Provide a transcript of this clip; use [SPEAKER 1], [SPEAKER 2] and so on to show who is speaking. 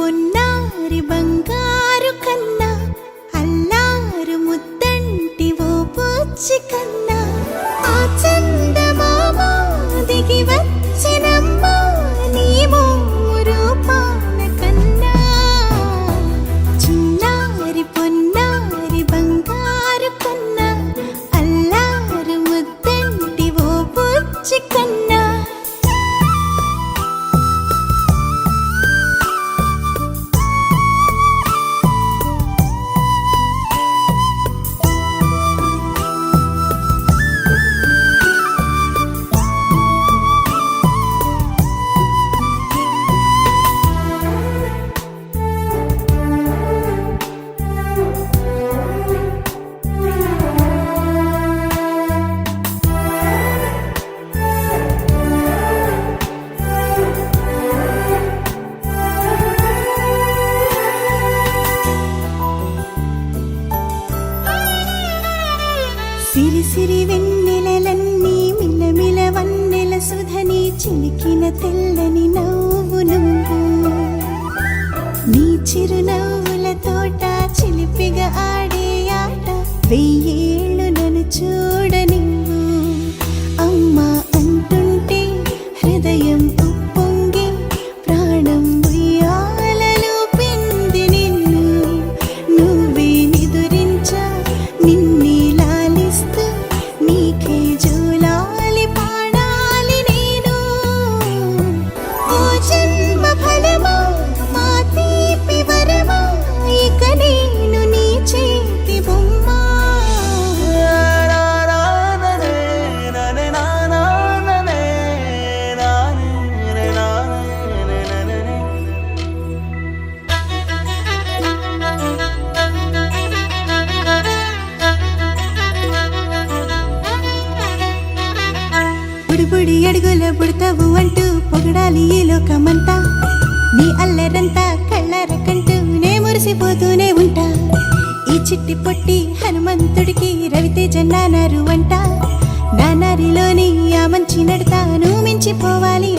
[SPEAKER 1] పొన్నారి బంగారు కన్నా అల్లారు ముద్దంటి ఓ పూచి కన్నా ఆ చందమామ దిగి వచ్చినమ్మా నీ రూపాల కన్నా చిన్నారి పొన్నారి బంగారు కన్నా అల్లారు ముద్దంటి ఓ పూచి కన్నా సిరి సిరి వెన్నెలలన్నీ మిలమిల వన్నెల సుధని చిలికిన తెల్లని నవ్వు నువ్వు నీ చిరునవ్వుల తోట చిలిపిగా ఆడే ఆట వెయ్యేళ్ళు నన్ను చూడ నువ్వు అమ్మా అంటుంటే హృదయం ఉప్పొంగి ప్రాణం ఉయ్యాలలో పిండి నిన్ను నువ్వే నిదురించా నిన్నే నీకే జూలాలి పాడాలి నేను ఓ జన్మ ఫలమా మా తీపి వరమా ఇక నేను నీ చేతి బొమ్మ బుడి అడుగుల బుడతావు అంటూ పొగడాలి ఈ లోకమంతా నీ అల్లరంతా కళ్ళారకంటూ నే మురిసిపోతూనే ఉంటా ఈ చిట్టి పొట్టి హనుమంతుడికి రవితేజ నానారు అంట నానారిలోని ఆ మంచి నడతాను మించిపోవాలి